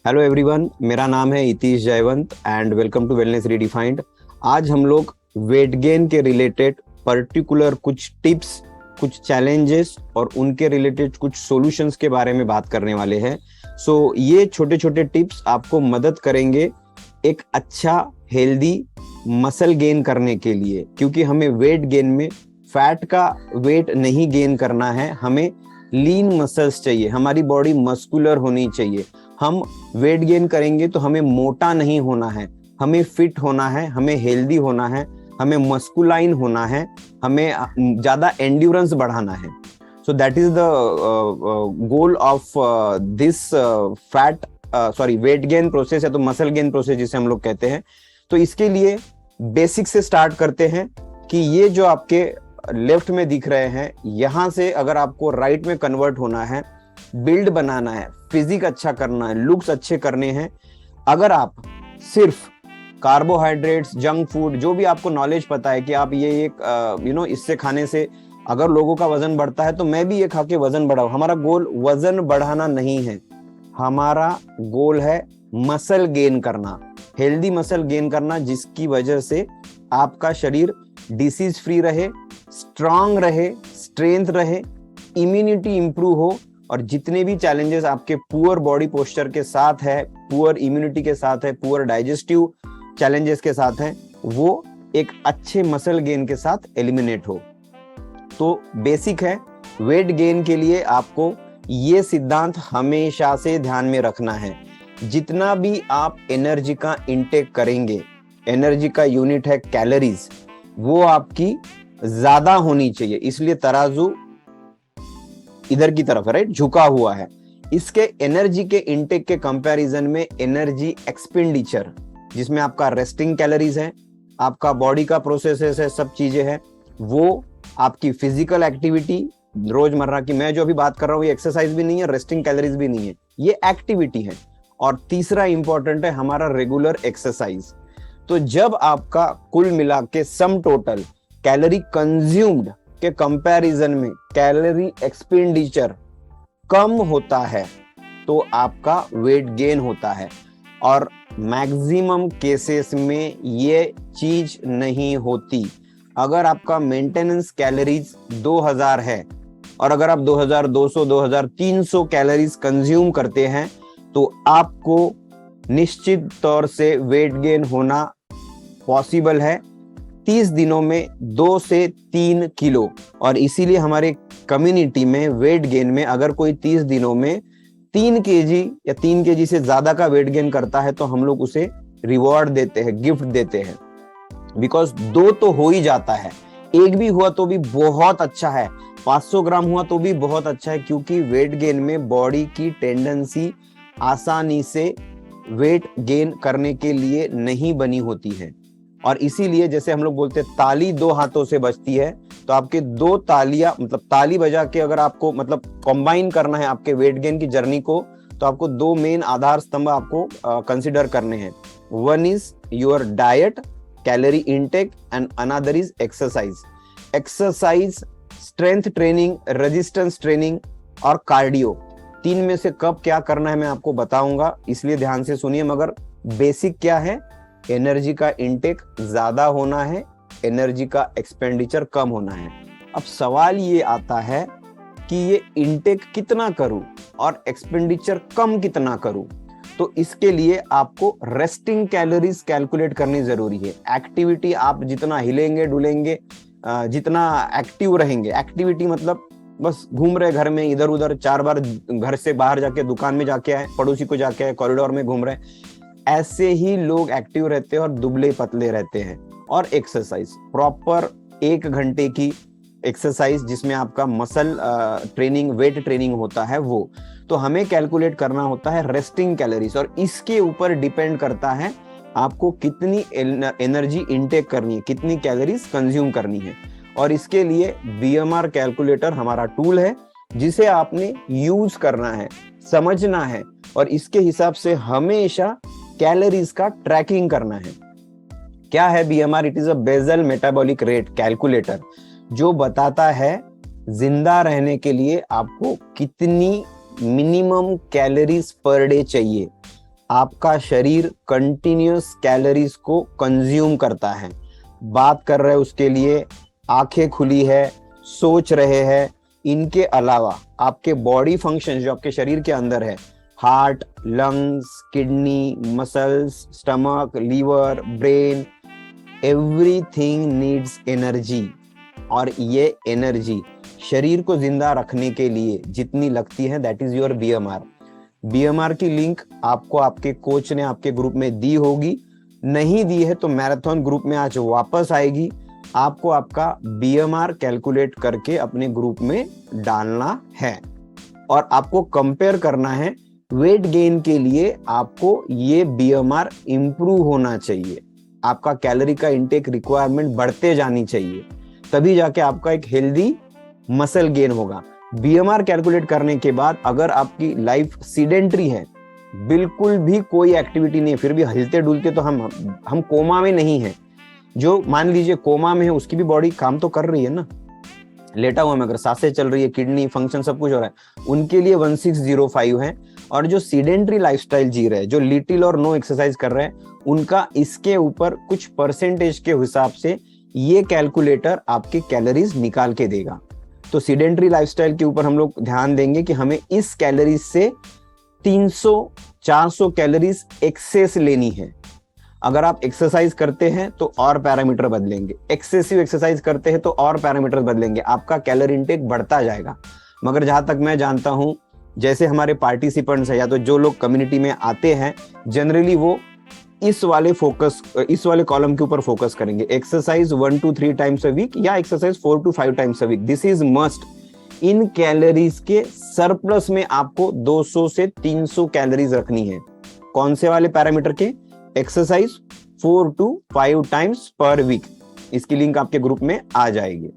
Hello everyone, मेरा नाम है Itish Jaywant and welcome to wellness redefined. आज हम लोग वेट गेन के रिलेटेड पर्टिकुलर कुछ टिप्स, कुछ चैलेंजेस और उनके रिलेटेड कुछ सॉल्यूशंस के बारे में बात करने वाले हैं। ये छोटे छोटे टिप्स आपको मदद करेंगे एक अच्छा हेल्दी मसल गेन करने के लिए, क्योंकि हमें वेट गेन में फैट का वेट नहीं गेन करना है, हमें लीन मसल्स चाहिए, हमारी बॉडी मस्कुलर होनी चाहिए। हम वेट गेन करेंगे तो हमें मोटा नहीं होना है, हमें फिट होना है, हमें हेल्दी होना है, हमें मस्कुलाइन होना है, हमें ज्यादा एंड्योरेंस बढ़ाना है। So that is the goal of this weight gain process या तो मसल गेन प्रोसेस जिसे हम लोग कहते हैं। तो इसके लिए बेसिक से स्टार्ट करते हैं कि ये जो आपके लेफ्ट में दिख रहे हैं, यहां से अगर आपको राइट में कन्वर्ट होना है, बिल्ड बनाना है, फिजिक अच्छा करना है, लुक्स अच्छे करने हैं, अगर आप सिर्फ कार्बोहाइड्रेट्स, जंक फूड, जो भी आपको नॉलेज पता है कि आप ये एक इससे खाने से अगर लोगों का वजन बढ़ता है तो मैं भी ये खा के वजन बढ़ाऊं, हमारा गोल वजन बढ़ाना नहीं है, हमारा गोल है मसल गेन करना, हेल्दी मसल गेन करना, जिसकी वजह से आपका शरीर डिसीज फ्री रहे, स्ट्रांग रहे, स्ट्रेंथ रहे, इम्यूनिटी इंप्रूव हो, और जितने भी चैलेंजेस आपके पुअर बॉडी पोस्चर के साथ है, पुअर इम्यूनिटी के साथ है, पुअर डाइजेस्टिव चैलेंजेस के साथ है, वो एक अच्छे मसल गेन के साथ एलिमिनेट हो। तो बेसिक है, वेट गेन के लिए आपको ये सिद्धांत हमेशा से ध्यान में रखना है। जितना भी आप एनर्जी का इंटेक करेंगे, एनर्जी का यूनिट है कैलोरीज, वो आपकी ज्यादा होनी चाहिए, इसलिए तराजू इधर की तरफ है, राइट, झुका हुआ है। इसके एनर्जी के इंटेक के कंपैरिजन में एनर्जी एक्सपेंडिचर, जिसमें आपका रेस्टिंग कैलोरीज है, आपका बॉडी का प्रोसेसेस है, सब चीजें हैं, वो आपकी फिजिकल एक्टिविटी रोजमर्रा की, मैं जो अभी बात कर रहा हूँ ये एक्सरसाइज भी नहीं है, रेस्टिंग कैलोरीज भी नहीं है, ये एक्टिविटी है। और तीसरा इंपॉर्टेंट है हमारा रेगुलर एक्सरसाइज। तो जब आपका कुल मिला के सम टोटल कैलोरी कंज्यूम्ड के कंपैरिजन में कैलोरी एक्सपेंडिचर कम होता है तो आपका वेट गेन होता है। और मैक्सिमम केसेस में ये चीज नहीं होती। अगर आपका मेंटेनेंस कैलोरीज 2000 है और अगर आप 2200 2300 कैलोरीज कंज्यूम करते हैं तो आपको निश्चित तौर से वेट गेन होना पॉसिबल है 30 दिनों में 2 से 3 किलो। और इसीलिए हमारे कम्युनिटी में वेट गेन में अगर कोई 30 दिनों में 3 केजी या 3 केजी से ज्यादा का वेट गेन करता है तो हम लोग उसे रिवॉर्ड देते हैं, गिफ्ट देते हैं। बिकॉज 2 तो हो ही जाता है, 1 भी हुआ तो भी बहुत अच्छा है, 500 ग्राम हुआ तो भी बहुत अच्छा है, क्योंकि वेट गेन में बॉडी की टेंडेंसी आसानी से वेट गेन करने के लिए नहीं बनी होती है। और इसीलिए जैसे हम लोग बोलते हैं ताली 2 हाथों से बजती है, तो आपके 2 तालियां, मतलब ताली बजा के अगर आपको मतलब कंबाइन करना है आपके वेट गेन की जर्नी को, तो आपको 2 मेन आधार स्तंभ आपको कंसिडर करने हैं। One is your diet, calorie intake, and another is exercise. Exercise, strength training, resistance training और कार्डियो, 3 में से कब क्या करना है मैं आपको बताऊंगा, इसलिए ध्यान से सुनिए। मगर बेसिक क्या है, एनर्जी का इंटेक ज्यादा होना है, एनर्जी का एक्सपेंडिचर कम होना है। अब सवाल ये आता है कि ये इंटेक कितना करूं और एक्सपेंडिचर कम कितना करूं। तो इसके लिए आपको रेस्टिंग कैलोरीज कैलकुलेट करनी जरूरी है। एक्टिविटी, आप जितना हिलेंगे डुलेंगे, जितना एक्टिव रहेंगे, एक्टिविटी मतलब बस घूम रहे घर में इधर उधर, 4 बार घर से बाहर जाके दुकान में जाके आए, पड़ोसी को जाके आए, कॉरिडोर में घूम रहे, ऐसे ही लोग एक्टिव रहते हैं और दुबले पतले रहते हैं। और एक्सरसाइज, प्रॉपर 1 घंटे की एक्सरसाइज जिसमें आपका मसल ट्रेनिंग, वेट ट्रेनिंग होता है, वो तो हमें कैलकुलेट करना होता है रेस्टिंग कैलोरीज, और इसके ऊपर डिपेंड करता है आपको कितनी एनर्जी इनटेक करनी है, कितनी कैलोरीज कंज्यूम करनी है। और इसके लिए बीएमआर कैलकुलेटर हमारा टूल है, जिसे आपने यूज करना है, समझना है, और इसके हिसाब से हमेशा कैलोरीज का ट्रैकिंग करना है। क्या है BMR? It is a basal metabolic rate calculator, जो बताता है जिंदा रहने के लिए आपको कितनी मिनिमम कैलोरीज पर डे चाहिए। आपका शरीर कंटिन्यूअस कैलोरीज को कंज्यूम करता है। बात कर रहे हैं उसके लिए आंखें खुली है, सोच रहे हैं। इनके अलावा आपके बॉडी फंक्शन जो आपके शरीर के अंदर है, heart, lungs, kidney, muscles, stomach, liver, brain, everything needs energy. और ये एनर्जी शरीर को जिंदा रखने के लिए जितनी लगती है, that is your BMR. BMR की लिंक आपको आपके कोच ने आपके ग्रुप में दी होगी, नहीं दी है तो मैराथन ग्रुप में आज वापस आएगी। आपको आपका बीएमआर कैलकुलेट करके अपने ग्रुप में डालना है और आपको कंपेयर करना है। वेट गेन के लिए आपको ये बीएमआर इंप्रूव होना चाहिए, आपका कैलोरी का इंटेक रिक्वायरमेंट बढ़ते जानी चाहिए, तभी जाके आपका एक हेल्दी मसल गेन होगा। बीएमआर कैलकुलेट करने के बाद अगर आपकी लाइफ सीडेंट्री है, बिल्कुल भी कोई एक्टिविटी नहीं है, फिर भी हिलते डुलते, तो हम कोमा में नहीं है। जो मान लीजिए कोमा में है उसकी भी बॉडी काम तो कर रही है ना, लेटा हुआ में अगर सांसें चल रही है, किडनी फंक्शन सब कुछ हो रहा है, उनके लिए 1605 है। और जो सीडेंट्री लाइफस्टाइल जी रहे हैं, जो लिटिल और नो एक्सरसाइज कर रहे हैं, उनका इसके ऊपर कुछ परसेंटेज के हिसाब से ये कैलकुलेटर आपके कैलोरीज निकाल के देगा। तो सीडेंट्री लाइफस्टाइल के ऊपर हम लोग ध्यान देंगे कि हमें इस कैलोरीज से 300-400 कैलोरीज एक्सेस लेनी है। अगर आप एक्सरसाइज करते हैं तो और पैरामीटर बदलेंगे, एक्सेसिव एक्सरसाइज करते हैं तो और पैरामीटर बदलेंगे, आपका कैलोरी इंटेक बढ़ता जाएगा। मगर जहां तक मैं जानता हूं, जैसे हमारे पार्टिसिपेंट्स हैं या तो जो लोग कम्युनिटी में आते हैं, जनरली वो इस वाले कॉलम के ऊपर फोकस करेंगे, exercise 1 to 3 times a week या exercise 4 to 5 times a week. This is must. इन कैलोरीज के सरप्लस में आपको 200 से 300 कैलोरीज रखनी है। कौन से वाले पैरामीटर के? Exercise 4 to 5 times per week. इसकी लिंक आपके ग्रुप में आ जाएगी।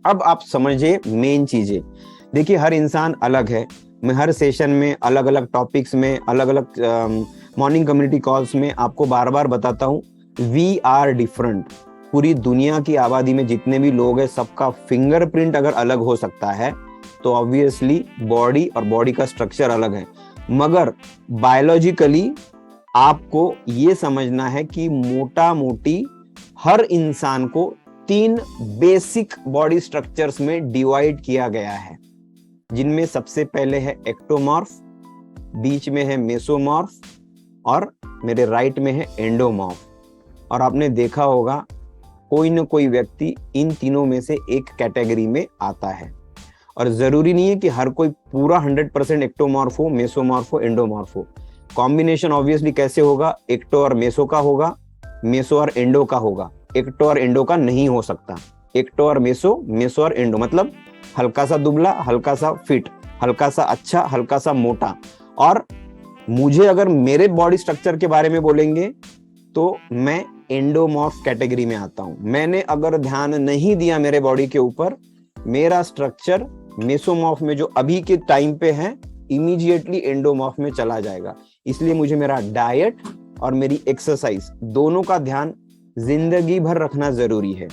अब आप समझिए मेन चीजें। देखिए, हर इंसान अलग है। मैं हर सेशन में अलग अलग टॉपिक्स में, अलग अलग मॉर्निंग कम्युनिटी कॉल्स में आपको बार बार बताता हूं, वी आर डिफरेंट। पूरी दुनिया की आबादी में जितने भी लोग हैं, सबका फिंगरप्रिंट अगर अलग हो सकता है तो ऑब्वियसली बॉडी और बॉडी का स्ट्रक्चर अलग है। मगर बायोलॉजिकली आपको ये समझना है कि मोटा मोटी हर इंसान को 3 बेसिक बॉडी स्ट्रक्चर्स में डिवाइड किया गया है, जिनमें सबसे पहले है एक्टोमॉर्फ, बीच में है मेसोमॉर्फ और मेरे राइट में है एंडोमॉर्फ। और आपने देखा होगा कोई न कोई व्यक्ति इन तीनों में से एक कैटेगरी में आता है। और जरूरी नहीं है कि हर कोई पूरा 100% एक्टोमॉर्फ हो, मेसोमॉर्फ हो, एंडोमॉर्फ हो। कॉम्बिनेशन ऑब्वियसली कैसे होगा? एक्टो और मेसो का होगा, मेसो और एंडो का होगा। एक्टो और एंडो का नहीं हो सकता। एक्टो और मेसो, मेसो और एंडो, मतलब हल्का सा दुबला, हल्का सा फिट, हल्का सा अच्छा, हल्का सा मोटा। और मुझे अगर मेरे बॉडी स्ट्रक्चर के बारे में बोलेंगे तो मैं एंडोमॉर्फ कैटेगरी में आता हूं। मैंने अगर ध्यान नहीं दिया मेरे बॉडी के ऊपर, मेरा स्ट्रक्चर मेसोमॉर्फ में जो अभी के टाइम पे है, इमीडिएटली एंडोमॉर्फ में चला जाएगा। इसलिए मुझे मेरा डाइट और मेरी एक्सरसाइज दोनों का ध्यान जिंदगी भर रखना जरूरी है।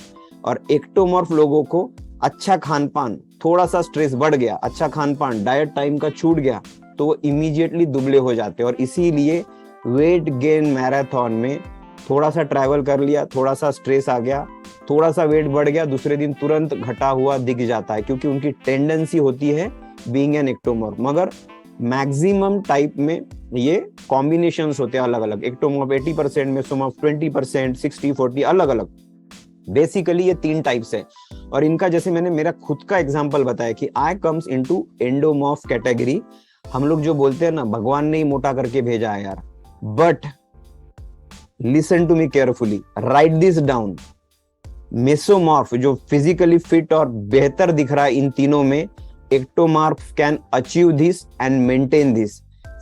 और एक्टोमॉर्फ लोगों को अच्छा खान पान, थोड़ा सा स्ट्रेस बढ़ गया, अच्छा खान पान, डाइट टाइम का छूट गया, तो वो इमीडिएटली दुबले हो जाते हैं। और इसीलिए वेट गेन मैराथन में थोड़ा सा ट्रैवल कर लिया, थोड़ा सा स्ट्रेस आ गया, थोड़ा सा वेट बढ़ गया, दूसरे दिन तुरंत घटा हुआ दिख जाता है, क्योंकि उनकी टेंडेंसी होती है बीइंग एन एक्टोमॉर्फ। मगर मैक्सिमम टाइप में ये कॉम्बिनेशंस होते हैं अलग अलग। एक्टोमॉर्फ 80%, मेसोमॉर्फ 20%, 60-40, अलग अलग। बेसिकली ये 3 टाइप्स है। और इनका, जैसे मैंने मेरा खुद का एग्जांपल बताया कि आई कम्स इनटू एंडोमॉर्फ कैटेगरी। हम लोग जो बोलते हैं ना, भगवान ने ही मोटा करके भेजा है यार। But listen to me carefully, write this down. Mesomorph जो फिजिकली फिट और बेहतर दिख रहा है इन तीनों में, ectomorph can achieve this and maintain this.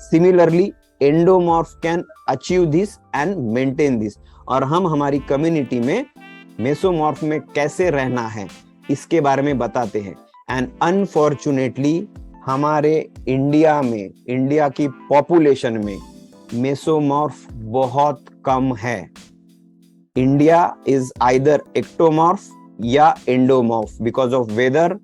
Similarly endomorph can achieve this and maintain this. और हम हमारी कम्युनिटी में मेसोमॉर्फ में कैसे रहना है इसके बारे में बताते हैं। एंड अनफॉर्चुनेटली हमारे इंडिया में, इंडिया की पॉपुलेशन में मेसोमॉर्फ बहुत कम है। इंडिया इज आइदर एक्टोमॉर्फ या endomorph because of weather,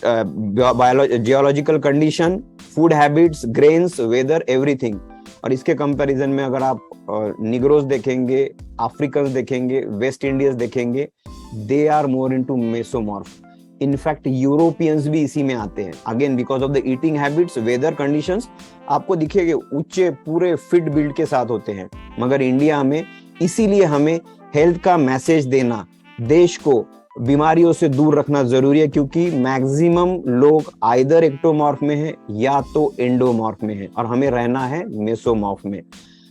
geological condition, food habits, grains, weather, everything. और इसके कंपैरिजन में अगर आप निग्रोस देखेंगे, अफ्रीकन देखेंगे, वेस्ट इंडियंस देखेंगे, they are more into mesomorph. In fact Europeans भी इसी में आते हैं, again because of the eating habits, weather conditions. आपको दिखेगा ऊंचे पूरे फिट बिल्ड के साथ होते हैं, मगर इंडिया में, इसीलिए हमें हेल्थ का मैसेज देना, देश को बीमारियों से दूर रखना जरूरी है, क्योंकि मैक्सिमम लोग आइदर एक्टोमॉर्फ में है या तो एंडोमॉर्फ में है, और हमें रहना है मेसोमॉर्फ में।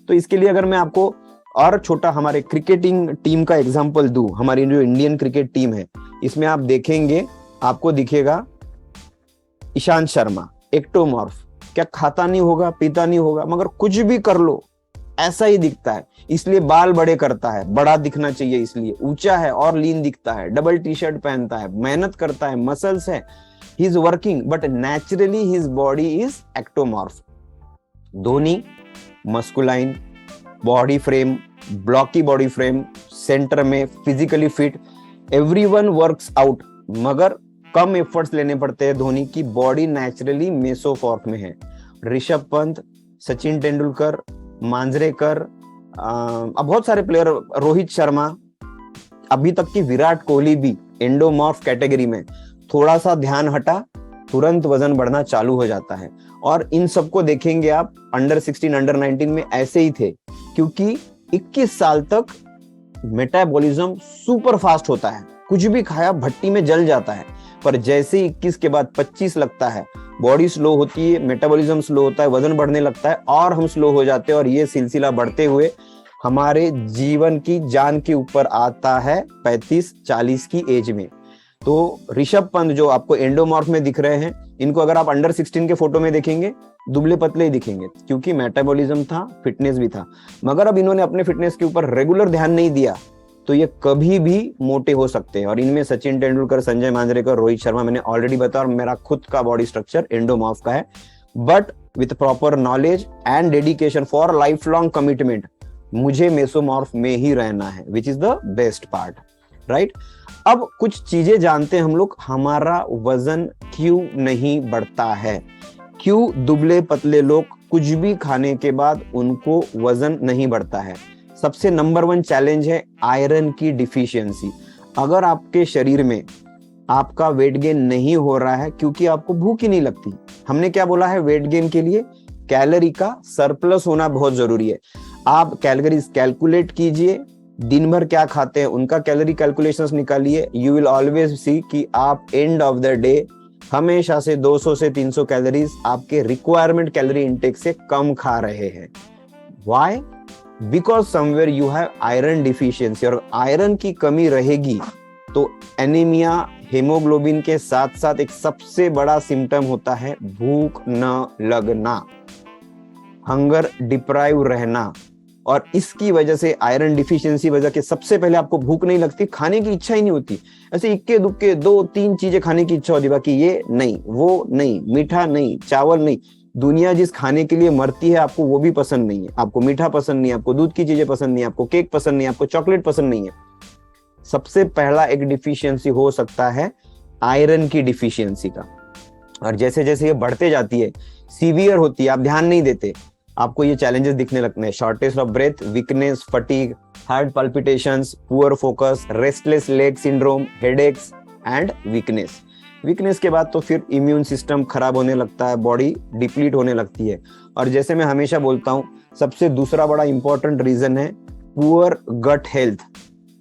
तो इसके लिए अगर मैं आपको और छोटा हमारे क्रिकेटिंग टीम का एग्जांपल दूं, हमारी जो इंडियन क्रिकेट टीम है, इसमें आप देखेंगे, आपको दिखेगा ईशांत शर्मा एक्टोमॉर्फ, क्या खाता नहीं होगा, पीता नहीं होगा, मगर कुछ भी कर लो ऐसा ही दिखता है। इसलिए बाल बड़े करता है, बड़ा दिखना चाहिए, इसलिए ऊंचा है और लीन दिखता है, डबल टी शर्ट पहनता है, मेहनत करता है, मसल्स है, he is working, but naturally his body is ectomorph. Dhoni masculine body frame, blocky body frame, centre में physically fit, everyone works out, मगर कम एफर्ट्स लेने पड़ते हैं धोनी की बॉडी नेचुरली मेसोमॉर्फ में है। ऋषभ पंत, सचिन तेंदुलकर, मांजरेकर, अब बहुत सारे प्लेयर, रोहित शर्मा, अभी तक की विराट कोहली भी एंडोमॉर्फ कैटेगरी में। थोड़ा सा ध्यान हटा, तुरंत वजन बढ़ना चालू हो जाता है। और इन सबको देखेंगे आप अंडर 16, अंडर 19 में ऐसे ही थे, क्योंकि 21 साल तक मेटाबॉलिज्म सुपर फास्ट होता है, कुछ भी खाया भट्टी में जल जाता है। पर जैसे 21 के बाद 25 लगता है, बॉडी स्लो होती है, मेटाबॉलिज्म स्लो होता है, वजन बढ़ने लगता है और हम स्लो हो जाते हैं, और ये सिलसिला बढ़ते हुए हमारे जीवन की जान के ऊपर आता है 35-40 की एज में। तो ऋषभ पंत जो आपको एंडोमॉर्फ में दिख रहे हैं, इनको अगर आप अंडर 16 के फोटो में देखेंगे, दुबले पतले ही दिखेंगे, क्योंकि मेटाबॉलिज्म था, फिटनेस भी था। मगर अब इन्होंने अपने फिटनेस के ऊपर रेगुलर ध्यान नहीं दिया, तो ये कभी भी मोटे हो सकते हैं। और इनमें सचिन तेंदुलकर, संजय मांजरेकर, रोहित शर्मा, मैंने ऑलरेडी बताया, और मेरा खुद का बॉडी स्ट्रक्चर एंडोमॉर्फ का है। But with proper knowledge and dedication for life long commitment, मुझे मेसोमॉर्फ में ही रहना है, which is the best part, right. अब कुछ चीजें जानते हैं हम लोग, हमारा वजन क्यों नहीं बढ़ता है, क्यों दुबले पतले लोग कुछ भी खाने के बाद उनको वजन नहीं बढ़ता है। सबसे नंबर 1 चैलेंज है आयरन की डिफिशियंसी। अगर आपके शरीर में आपका वेट गेन नहीं हो रहा है क्योंकि आपको भूख ही नहीं लगती, हमने क्या बोला है वेट गेन के लिए, कैलोरी का सरप्लस होना बहुत जरूरी है। आप कैलोरीज कैलकुलेट कीजिए, दिन भर क्या खाते हैं उनका कैलोरी कैलकुलेशंस निकालिए, यू विल ऑलवेज सी कि आप एंड ऑफ द डे हमेशा से 200 से 300 कैलोरीज आपके रिक्वायरमेंट कैलोरी इंटेक से कम खा रहे हैं। Why? Because somewhere you have iron deficiency, और आयरन की कमी रहेगी तो एनीमिया, हेमोग्लोबिन के साथ साथ एक सबसे बड़ा सिम्टम होता है भूख न लगना, हंगर डिप्राइव रहना। और इसकी वजह से, आयरन डिफिशियंसी वजह के, सबसे पहले आपको भूख नहीं लगती, खाने की इच्छा ही नहीं होती, ऐसे इक्के दुक्के 2-3 चीजें खाने की इच्छा होती, बाकी ये नहीं, वो नहीं, मीठा नहीं, चावल नहीं। दुनिया जिस खाने के लिए मरती है आपको वो भी पसंद नहीं है, आपको मीठा पसंद नहीं है, आपको दूध की चीजें पसंद नहीं है, आपको केक पसंद नहीं है, आपको चॉकलेट पसंद नहीं है। सबसे पहला एक डिफिशियंसी हो सकता है आयरन की डिफिशियंसी का, और जैसे जैसे ये बढ़ते जाती है, सीवियर होती है, आप ध्यान नहीं देते, आपको ये चैलेंजेस दिखने लगते हैं, shortage of breath, weakness, fatigue, heart palpitations, poor focus, restless leg syndrome, headaches and weakness. Weakness के बाद तो फिर इम्यून सिस्टम खराब होने लगता है, बॉडी डिप्लीट होने लगती है। और जैसे मैं हमेशा बोलता हूं, सबसे दूसरा बड़ा इंपॉर्टेंट रीजन है poor gut health,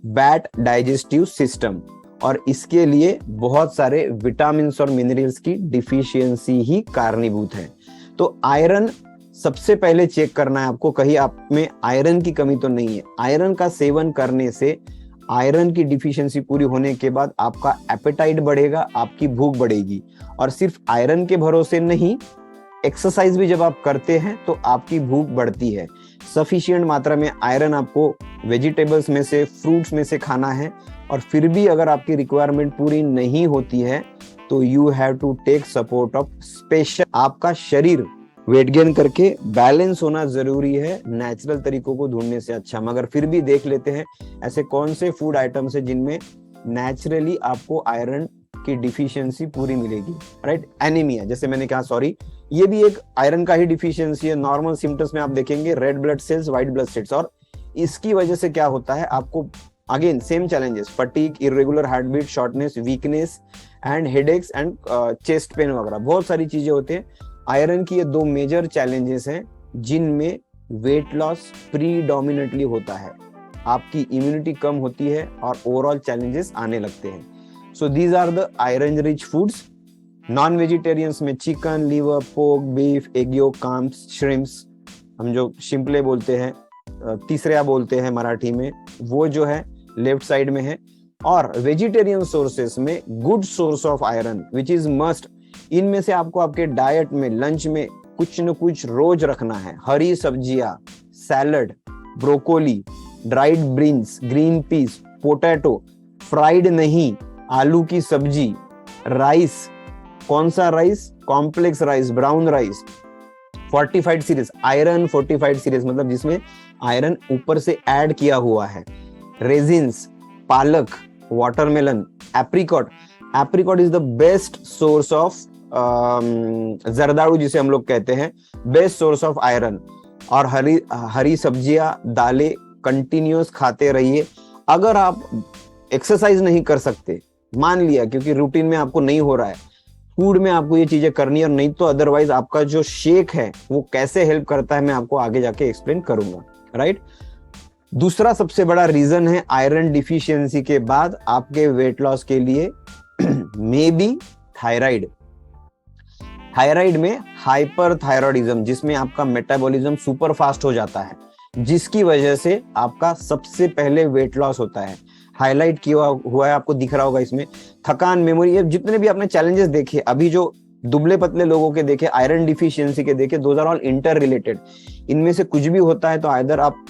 bad digestive system, और इसके लिए बहुत सारे विटामिन और मिनरल्स की डिफिशियंसी ही कारणीभूत है। तो आयरन सबसे पहले चेक करना है आपको, कहीं आप में आयरन की कमी तो नहीं है। आयरन का सेवन करने से आयरन की डिफिशियंसी पूरी होने के बाद आपका एपेटाइट बढ़ेगा, आपकी भूख बढ़ेगी। और सिर्फ आयरन के भरोसे नहीं, एक्सरसाइज भी जब आप करते हैं तो आपकी भूख बढ़ती है। सफिशिएंट मात्रा में आयरन आपको वेजिटेबल्स में से, फ्रूट्स में से खाना है। और फिर भी अगर आपकी रिक्वायरमेंट पूरी नहीं होती है तो you have to take support of special. आपका शरीर वेट गेन करके बैलेंस होना जरूरी है, नेचुरल तरीकों को ढूंढने से अच्छा। मगर फिर भी देख लेते हैं ऐसे कौन से फूड आइटम्स है जिनमें नेचुरली आपको आयरन की डिफिशियंसी पूरी मिलेगी, राइट। एनीमिया, जैसे मैंने कहा, सॉरी, ये भी एक आयरन का ही डिफिशियंसी है। नॉर्मल सिम्टम्स में आप देखेंगे red blood cells, white blood cells, और इसकी वजह से क्या होता है आपको, again same challenges, fatigue, irregular heart beat, shortness, weakness and headaches and chest pain वगैरह बहुत सारी चीजें होती हैं। आयरन की ये दो मेजर चैलेंजेस हैं जिनमें वेट लॉस प्रीडोमिनेटली होता है। आपकी इम्यूनिटी कम होती है और ओवरऑल चैलेंजेस आने लगते हैं। So these are the iron rich foods. Non vegetarians में chicken, liver, pork, beef, egg yolk, clams, shrimps, हम जो शिंपले बोलते हैं, तीसरा बोलते हैं मराठी में, वो जो है लेफ्ट साइड में है। और वेजिटेरियन सोर्सेस में good source of iron which is must, इनमें से आपको आपके डाइट में, लंच में कुछ न कुछ रोज रखना है। हरी सब्जियां, salad, broccoli, dried beans, green peas, potato, fried नहीं, आलू की सब्जी, राइस, कौन सा rice, complex rice, brown rice, fortified series, iron fortified series मतलब जिसमें आयरन ऊपर से ऐड किया हुआ है, रेजिन्स, पालक, watermelon, apricot. Apricot is the best source of Zardalu जिसे हम लोग कहते हैं, बेस्ट सोर्स ऑफ आयरन। और हरी सब्जियां, दालें कंटिन्यूअस खाते रहिए। अगर आप एक्सरसाइज नहीं कर सकते, मान लिया क्योंकि रूटीन में आपको नहीं हो रहा है, फूड में आपको ये चीजें करनी है, और नहीं तो अदरवाइज आपका जो शेक है वो कैसे हेल्प करता है मैं आपको आगे जाके एक्सप्लेन करूंगा, राइट। दूसरा सबसे बड़ा रीजन है आयरन डिफिशियंसी के बाद आपके वेट लॉस के लिए मे बी थायराइड। थायराइड में हाइपर थायरॉइडिज्म, जिसमें आपका मेटाबॉलिज्म सुपर फास्ट हो जाता है, जिसकी वजह से आपका सबसे पहले वेट लॉस होता है। हाईलाइट किया हुआ है, आपको दिख रहा होगा इसमें। थकान, मेमोरी, ये जितने भी आपने चैलेंजेस देखे, अभी जो दुबले पतले लोगों के देखे, आयरन डिफिशियंसी के देखे, those are all inter related. इनमें से कुछ भी होता है तो आइदर आप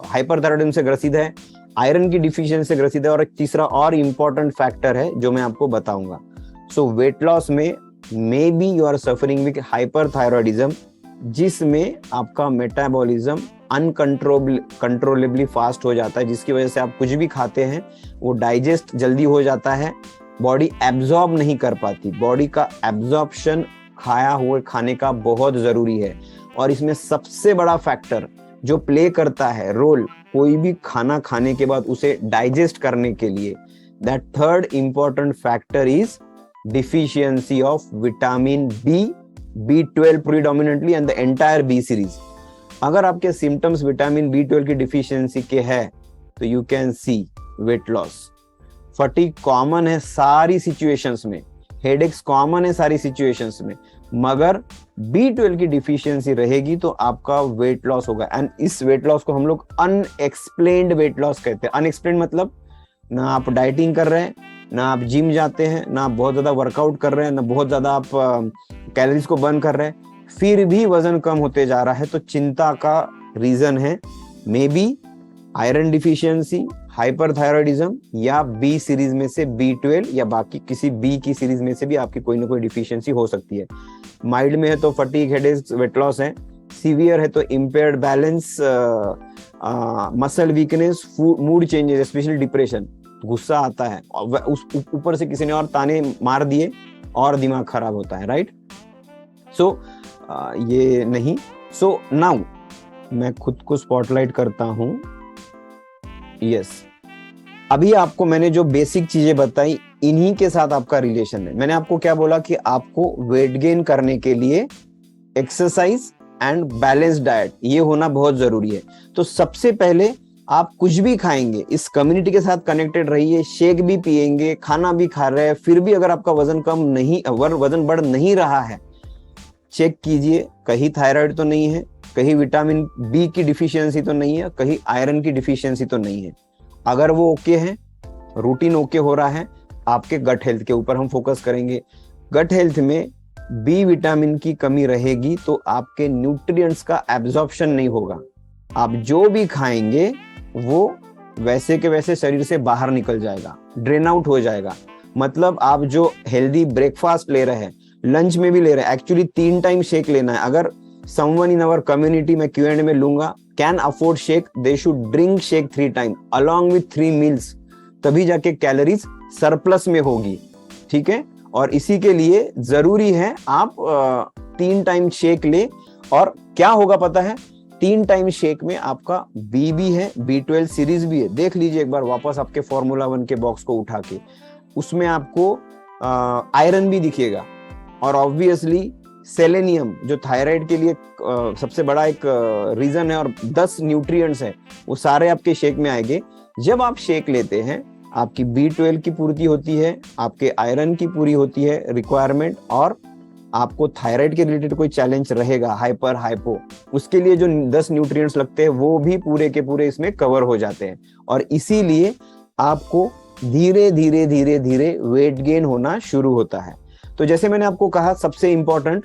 हाइपरथायरॉइडिज्म से ग्रसित है, आयरन की डिफिशियंसी से ग्रसित है, और एक तीसरा और इंपॉर्टेंट फैक्टर है जो मैं आपको बताऊंगा। सो वेट लॉस में may be you are suffering with hyperthyroidism, जिसमें आपका मेटाबॉलिज्म अनकंट्रोलेबली फास्ट हो जाता है, जिसकी वजह से आप कुछ भी खाते हैं वो डाइजेस्ट जल्दी हो जाता है, बॉडी एब्जॉर्ब नहीं कर पाती। बॉडी का एब्जॉर्प्शन खाया हुए खाने का बहुत जरूरी है। और इसमें सबसे बड़ा फैक्टर जो प्ले करता है रोल कोई भी खाना खाने के बाद उसे डाइजेस्ट करने के लिए, that third important factor is deficiency of vitamin B, B12 predominantly and the entire B series. अगर आपके सिम्टम्स विटामिन B12 की डिफिशियंसी के है तो you can see weight loss. Fatigue common है सारी सिचुएशंस में, हेडेक्स कॉमन है सारी सिचुएशंस में, मगर B12 की डिफिशियंसी रहेगी तो आपका वेट लॉस होगा। एंड इस वेट लॉस को हम लोग अनएक्सप्लेन्ड वेट लॉस कहते हैं। अनएक्सप्लेन्ड मतलब ना आप डाइटिंग कर रहे हैं, ना आप जिम जाते हैं, ना आप बहुत ज्यादा वर्कआउट कर रहे हैं, ना बहुत ज्यादा आप कैलोरीज को बर्न कर रहे हैं, फिर भी वजन कम होते जा रहा है, तो चिंता का रीजन है may be iron deficiency, hyperthyroidism, या बी सीरीज में से B12 या बाकी किसी बी की सीरीज में से भी आपकी कोई ना कोई डिफिशियंसी हो सकती है। माइल्ड में है तो फटीग, हेडेक, वेट लॉस है। सीवियर है तो impaired balance, muscle weakness, mood changes, specially depression, गुस्सा आता है, उस ऊपर से किसी ने और ताने मार दिए और दिमाग खराब होता है, राइट। सो ये नहीं। सो नाउ मैं खुद को स्पॉटलाइट करता हूं। यस, अभी आपको मैंने जो बेसिक चीजें बताई इन्हीं के साथ आपका रिलेशन है। मैंने आपको क्या बोला कि आपको वेट गेन करने के लिए एक्सरसाइज एंड बैलेंस डाइट ये होना बहुत जरूरी है। तो सबसे पहले आप कुछ भी खाएंगे, इस कम्युनिटी के साथ कनेक्टेड रहिए, शेक भी पिएंगे, खाना भी खा रहे हैं, फिर भी अगर आपका वजन कम नहीं, वजन बढ़ नहीं रहा है, चेक कीजिए कहीं थायराइड तो नहीं है, कहीं विटामिन बी की डिफिशियंसी तो नहीं है, कहीं आयरन की डिफिशियंसी तो नहीं है। अगर वो ओके है, रूटीन ओके हो रहा है, आपके गट हेल्थ के ऊपर हम फोकस करेंगे। गट हेल्थ में बी विटामिन की कमी रहेगी तो आपके न्यूट्रिएंट्स का एब्जॉर्प्शन नहीं होगा। आप जो भी खाएंगे वो वैसे के वैसे शरीर से बाहर निकल जाएगा, ड्रेन आउट हो जाएगा। मतलब आप जो हेल्दी ब्रेकफास्ट ले रहे हैं, लंच में भी ले रहे हैं, एक्चुअली 3 टाइम शेक लेना है। अगर समवन इन आवर कम्युनिटी में Q&A में लूंगा can afford shake, they should drink shake 3 time along with 3 meals, तभी जाके कैलोरीज सरप्लस में होगी, ठीक है। और इसी के लिए जरूरी है आप 3 टाइम शेक ले। और क्या होगा पता है, 3 टाइम शेक में आपका बी भी है, B12 सीरीज भी है। देख लीजिए एक बार वापस आपके फॉर्मूला 1 के बॉक्स को उठा के, उसमें आपको आयरन भी दिखेगा और ऑब्वियसली सेलेनियम जो थायराइड के लिए सबसे बड़ा एक रीजन है, और 10 न्यूट्रिएंट्स है, वो सारे आपके शेक में आएंगे। जब आप शेक लेते हैं आपकी B12 की पूर्ति होती है, आपके आयरन की पूरी होती है रिक्वायरमेंट, और आपको थायराइड के रिलेटेड कोई चैलेंज रहेगा हाइपर हाइपो, उसके लिए जो 10 न्यूट्रिएंट्स लगते हैं वो भी पूरे के पूरे इसमें कवर हो जाते हैं। और इसीलिए आपको धीरे धीरे धीरे धीरे वेट गेन होना शुरू होता है। तो जैसे मैंने आपको कहा, सबसे इंपॉर्टेंट,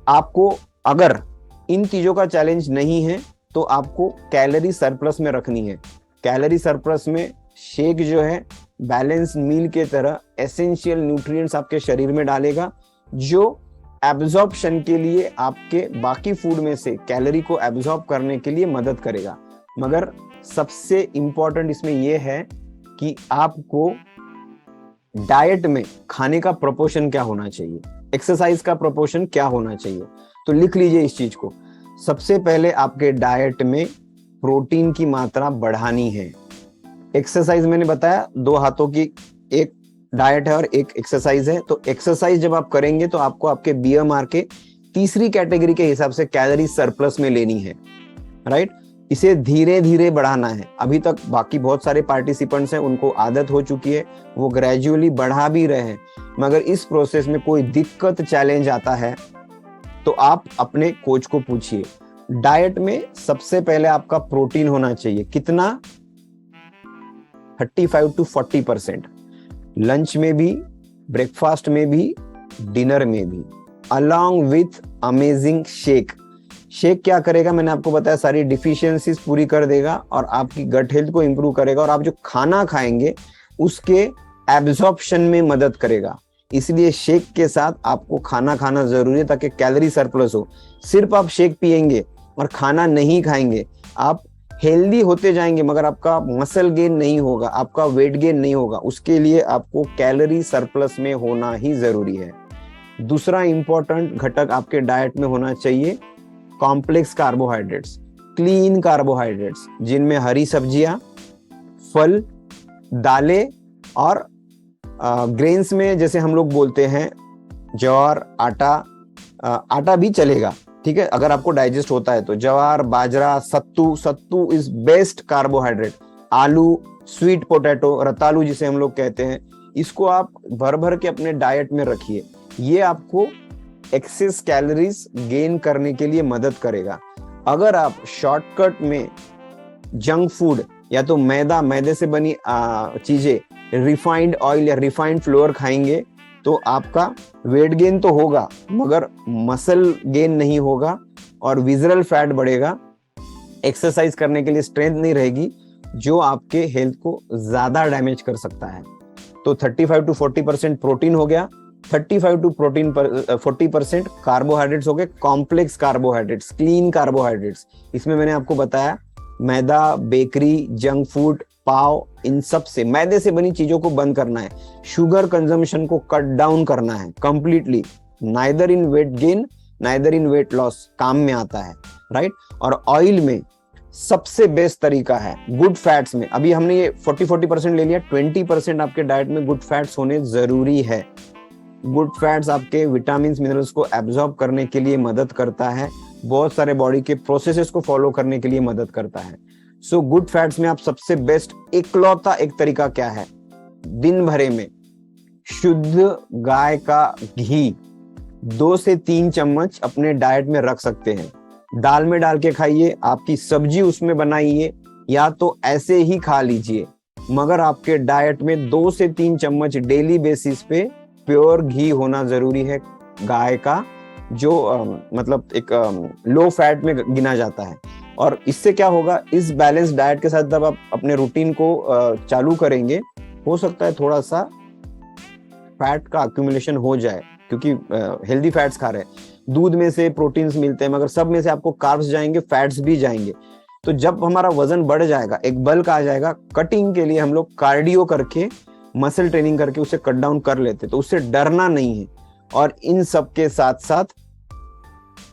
आपको अगर इन चीजों का चैलेंज नहीं है तो आपको कैलोरी सरप्लस में रखनी है। कैलोरी सरप्लस में शेक जो है बैलेंस मील के तरह एसेंशियल न्यूट्रिएंट्स आपके शरीर में डालेगा, जो एब्जॉर्प्शन के लिए आपके बाकी फूड में से कैलोरी को एब्जॉर्ब करने के लिए मदद करेगा। मगर सबसे इंपॉर्टेंट इसमें यह है कि आपको डाइट में खाने का प्रोपोर्शन क्या होना चाहिए, एक्सरसाइज का प्रोपोर्शन क्या होना चाहिए। तो लिख लीजिए इस चीज को। सबसे पहले आपके डाइट में प्रोटीन की मात्रा बढ़ानी है। एक्सरसाइज मैंने बताया 2 हाथों की एक डाइट है और एक एक्सरसाइज है। तो एक्सरसाइज जब आप करेंगे तो आपको आपके BMR के तीसरी कैटेगरी के हिसाब से कैलोरी सरप्लस में लेनी है, राइट। इसे धीरे धीरे बढ़ाना है। अभी तक बाकी बहुत सारे पार्टिसिपेंट्स हैं, उनको आदत हो चुकी है, वो ग्रेजुअली बढ़ा भी रहे हैं। मगर इस प्रोसेस में कोई दिक्कत चैलेंज आता है तो आप अपने कोच को पूछिए। डाइट में सबसे पहले आपका प्रोटीन होना चाहिए, कितना, 35 to 40%, लंच में भी, ब्रेकफास्ट में भी, डिनर में भी, along with amazing shake. Shake क्या करेगा, मैंने आपको बताया, सारी डिफिशियंसीज पूरी कर देगा और आपकी गट हेल्थ को इंप्रूव करेगा, और आप जो खाना खाएंगे उसके एब्जॉर्प्शन में मदद करेगा। इसलिए शेक के साथ आपको खाना खाना जरूरी है ताकि कैलोरी सरप्लस हो। सिर्फ आप शेक पिएंगे और खाना नहीं खाएंगे, आप हेल्दी होते जाएंगे मगर आपका मसल गेन नहीं होगा, आपका वेट गेन नहीं होगा। उसके लिए आपको कैलोरी सरप्लस में होना ही जरूरी है। दूसरा इंपॉर्टेंट घटक आपके डाइट में होना चाहिए कॉम्प्लेक्स कार्बोहाइड्रेट्स, क्लीन कार्बोहाइड्रेट्स, जिनमें हरी सब्जियां, फल, दालें और ग्रेन्स में जैसे हम लोग बोलते हैं ज्वार, आटा, आटा भी चलेगा, ठीक है, अगर आपको डाइजेस्ट होता है तो। ज्वार, बाजरा, सत्तू इज बेस्ट कार्बोहाइड्रेट। आलू, स्वीट पोटैटो, रतालू जिसे हम लोग कहते हैं, इसको आप भर भर के अपने डाइट में रखिए। ये आपको एक्सेस कैलोरीज गेन करने के लिए मदद करेगा। अगर आप शॉर्टकट में जंक फूड या तो मैदे से बनी चीजें, रिफाइंड ऑयल या रिफाइंड फ्लोर खाएंगे तो आपका वेट गेन तो होगा मगर मसल गेन नहीं होगा और विजरल फैट बढ़ेगा। एक्सरसाइज करने के लिए स्ट्रेंथ नहीं रहेगी, जो आपके हेल्थ को ज्यादा डैमेज कर सकता है। तो 35 to 40% प्रोटीन हो गया, 35 to 40% कार्बोहाइड्रेट्स हो गए, कॉम्प्लेक्स कार्बोहाइड्रेट्स, क्लीन कार्बोहाइड्रेट्स। इसमें मैंने आपको बताया मैदा, बेकरी, जंक फूड, पाव, इन सब से, मैदे से बनी चीजों को बंद करना है। शुगर कंजम्पशन को कट डाउन करना है completely. Neither in weight gain neither in weight loss काम में आता है, राइट। और ऑयल में सबसे बेस्ट तरीका है गुड फैट्स में। अभी हमने ये 40% ले लिया, 20% आपके डाइट में गुड फैट्स होने जरूरी है। गुड फैट्स आपके विटामिन मिनरल्स को एब्जॉर्ब करने के लिए मदद करता है, बहुत सारे बॉडी के प्रोसेसेस को फॉलो करने के लिए मदद करता है। सो गुड फैट्स में आप सबसे बेस्ट इकलौता एक तरीका क्या है, दिन भरे में शुद्ध गाय का घी 2 से 3 चम्मच अपने डाइट में रख सकते हैं। दाल में डाल के खाइए, आपकी सब्जी उसमें बनाइए, या तो ऐसे ही खा लीजिए, मगर आपके डाइट में 2 से 3 चम्मच डेली बेसिस पे प्योर घी होना जरूरी है गाय का, जो मतलब एक लो फैट में गिना जाता है। और इससे क्या होगा, इस बैलेंस डाइट के साथ जब आप अपने रूटीन को चालू करेंगे, हो सकता है थोड़ा सा फैट का अक्यूमुलेशन हो जाए, क्योंकि हेल्दी फैट्स खा रहे हैं। दूध में से प्रोटीन्स मिलते हैं मगर सब में से आपको कार्ब्स जाएंगे, फैट्स भी जाएंगे। तो जब हमारा वजन बढ़ जाएगा, एक बल्क आ जाएगा, कटिंग के लिए हम लोग कार्डियो करके मसल ट्रेनिंग करके उसे कट डाउन कर लेते, तो उससे डरना नहीं है। और इन सब के साथ साथ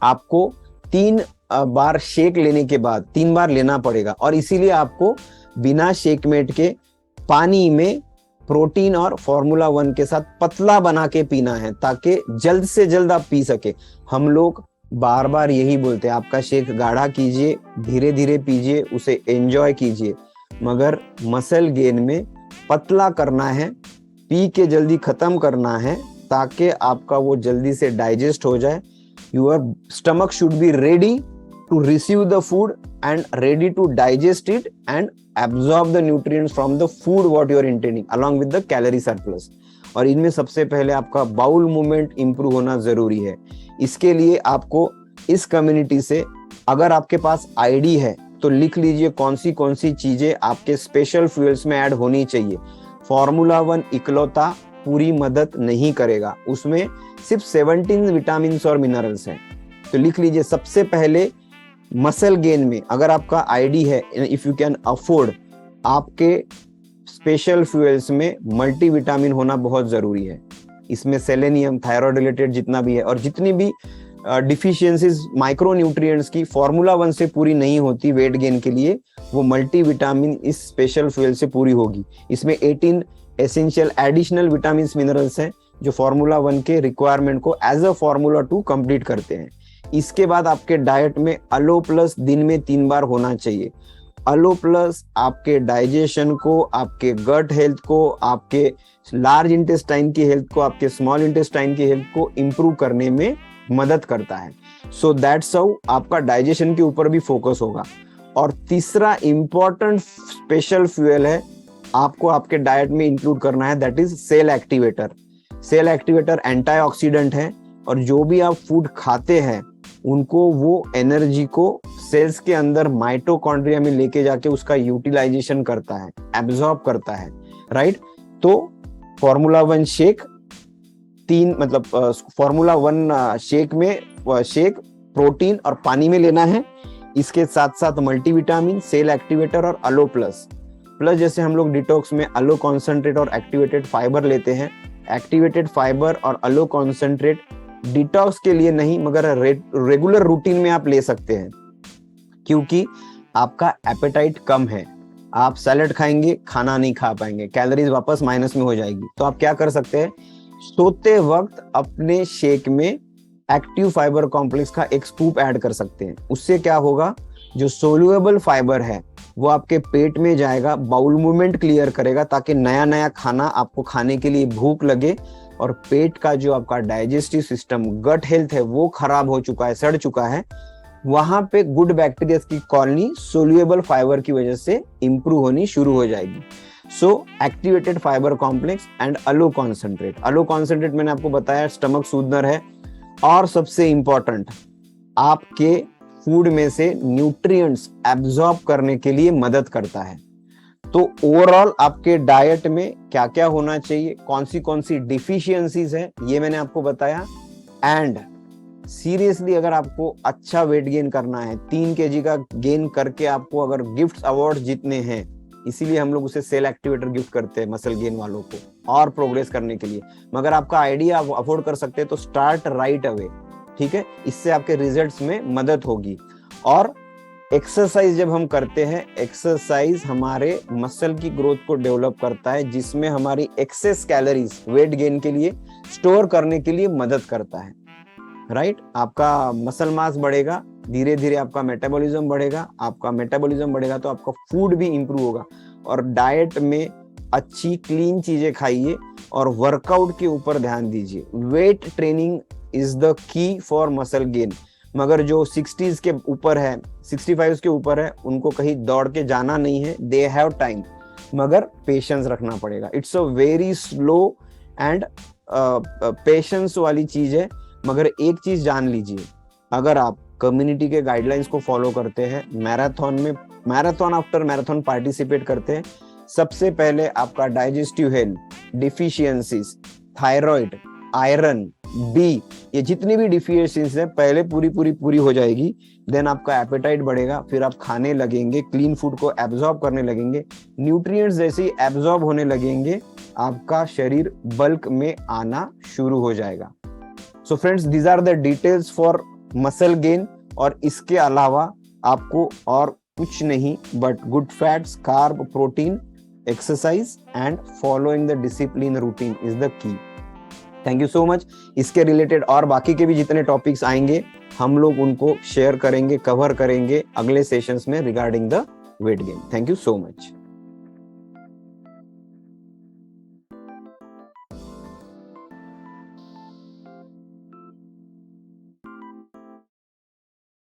आपको 3 बार शेक लेने के बाद 3 बार लेना पड़ेगा, और इसीलिए आपको बिना शेकमेट के पानी में प्रोटीन और फॉर्मूला 1 के साथ पतला बना के पीना है, ताकि जल्द से जल्द आप पी सके। हम लोग बार बार यही बोलते हैं, आपका शेक गाढ़ा कीजिए, धीरे धीरे पीजिए, उसे एंजॉय कीजिए, मगर मसल गेन में पतला करना है, पी के जल्दी खत्म करना है, ताकि आपका वो जल्दी से डाइजेस्ट हो जाए। Your stomach should be ready to receive the food and ready to digest it and absorb the nutrients from the food what you are intending along with the calorie surplus। और इनमें सबसे पहले आपका bowel movement improve होना जरूरी है। इसके लिए आपको इस कम्युनिटी से, अगर आपके पास आईडी है तो लिख लीजिए कौन सी चीजें आपके स्पेशल फ्यूल्स में ऐड होनी चाहिए। फॉर्मूला 1 इकलौता पूरी मदद नहीं करेगा, उसमें सिर्फ 17 विटामिन और मिनरल्स हैं। तो लिख लीजिए, सबसे पहले मसल गेन में अगर आपका आईडी है, इफ यू कैन अफोर्ड, आपके स्पेशल फ्यूल्स में मल्टीविटामिन होना बहुत जरूरी है। इसमें सेलेनियम, थायराइड रिलेटेड जितना भी है, और जितनी भी डिफिशियंसीज माइक्रो न्यूट्रिएंट्स की फॉर्मूला 1 से पूरी नहीं होती वेट गेन के लिए, वो मल्टीविटामिन इस स्पेशल फ्यूल से पूरी होगी। इसमें 18 एसेंशियल एडिशनल विटामिन मिनरल्स हैं जो फॉर्मूला 1 के रिक्वायरमेंट को एज अ फॉर्मूला 2 कंप्लीट करते हैं। इसके बाद आपके डाइट में अलो प्लस दिन में 3 बार होना चाहिए। अलो प्लस आपके डाइजेशन को, आपके गट हेल्थ को, आपके लार्ज इंटेस्टाइन की हेल्थ को, आपके स्मॉल इंटेस्टाइन की हेल्थ को इंप्रूव करने में मदद करता है। सो दैट्स हाउ आपका डाइजेशन के ऊपर भी फोकस होगा। और तीसरा इंपॉर्टेंट स्पेशल फ्यूल है, आपको आपके डाइट में इंक्लूड करना है, that is cell activator. Cell activator antioxidant है, और जो भी आप फूड खाते हैं उनको वो एनर्जी को सेल्स के अंदर माइटोकॉन्ड्रिया में लेके जाके उसका यूटिलाइजेशन करता है, एब्जॉर्ब करता है, राइट। तो फॉर्मूला 1 शेक, फॉर्मूला 1 शेक में शेक प्रोटीन और पानी में लेना है। इसके साथ साथ मल्टीविटामिन, सेल एक्टिवेटर और अलो प्लस। जैसे हम लोग डिटॉक्स में अलो कॉन्सेंट्रेट और एक्टिवेटेड फाइबर लेते हैं, एक्टिवेटेड फाइबर और अलो कॉन्सेंट्रेट डिटॉक्स के लिए नहीं, मगर रेगुलर रूटीन में आप ले सकते हैं, क्योंकि आपका एपेटाइट कम है। आप सैलेड खाएंगे, खाना नहीं खा पाएंगे, कैलोरीज वापस माइनस में हो जाएगी। तो आप क्या कर सकते हैं, सोते वक्त अपने शेक में एक्टिव फाइबर कॉम्प्लेक्स का एक स्कूप ऐड कर सकते हैं। उससे क्या होगा, जो सोल्यूएबल फाइबर है वो आपके पेट में जाएगा, बाउल मूवमेंट क्लियर करेगा, ताकि नया नया खाना आपको खाने के लिए भूख लगे, और पेट का जो आपका डाइजेस्टिव सिस्टम, गट हेल्थ है, वो खराब हो चुका है, सड़ चुका है, वहां पे गुड बैक्टीरिया की कॉलोनी सोल्यूएबल फाइबर की वजह से इंप्रूव होनी शुरू हो जाएगी। So activated fibre complex and aloe concentrate. Aloe concentrate मैंने आपको बताया स्टमक सूदनर है, और सबसे इंपॉर्टेंट, आपके फूड में से न्यूट्रिएंट्स एब्जॉर्ब करने के लिए मदद करता है। तो ओवरऑल आपके डाइट में क्या क्या होना चाहिए, कौन सी डिफिशियंसीज है, ये मैंने आपको बताया। एंड सीरियसली अगर आपको अच्छा वेट गेन करना है, 3 kg का गेन करके आपको अगर गिफ्ट्स अवार्ड जीतने हैं, इसीलिए हम लोग उसे सेल एक्टिवेटर गिफ्ट करते हैं मसल गेन वालों को और प्रोग्रेस करने के लिए। मगर आपका आइडिया आप अफोर्ड कर सकते हैं तो स्टार्ट राइट अवे, ठीक है, इससे आपके रिजल्ट्स में मदद होगी। और एक्सरसाइज जब हम करते हैं, एक्सरसाइज हमारे मसल की ग्रोथ को डेवलप करता है, जिसमें हमारी एक्सेस कैलोरीज वेट गेन के लिए स्टोर करने के लिए मदद करता है, राइट। आपका मसल मास बढ़ेगा, धीरे धीरे आपका मेटाबॉलिज्म बढ़ेगा, आपका मेटाबॉलिज्म बढ़ेगा तो आपका फूड भी इंप्रूव होगा। और डाइट में अच्छी क्लीन चीजें खाइए और वर्कआउट के ऊपर ध्यान दीजिए। वेट ट्रेनिंग इज द की फॉर मसल गेन। मगर जो 60s के ऊपर है, 65 के ऊपर है, उनको कहीं दौड़ के जाना नहीं है, दे हैव टाइम, मगर पेशेंस रखना पड़ेगा। It's a very slow and patience वाली चीज है। मगर एक चीज जान लीजिए, अगर आप कम्युनिटी के गाइडलाइंस को फॉलो करते हैं, मैराथन आफ्टर मैराथन पार्टिसिपेट करते हैं, सबसे पहले आपका digestive health deficiencies, thyroid, iron, B, ये जितनी भी डिफिशियंसीज है पहले पूरी हो जाएगी। देन आपका एपेटाइट बढ़ेगा, फिर आप खाने लगेंगे, क्लीन फूड को एब्जॉर्ब करने लगेंगे, न्यूट्रिएंट्स जैसे ही एब्जॉर्ब होने लगेंगे आपका शरीर बल्क में आना शुरू हो जाएगा। So friends, these are the details for muscle gain. और इसके अलावा आपको और कुछ नहीं but good fats, carb, protein, exercise and following the discipline routine is the key. Thank you so much. इसके रिलेटेड और बाकी के भी जितने टॉपिक्स आएंगे हम लोग उनको शेयर करेंगे, कवर करेंगे अगले सेशंस में regarding the weight gain. Thank you so much.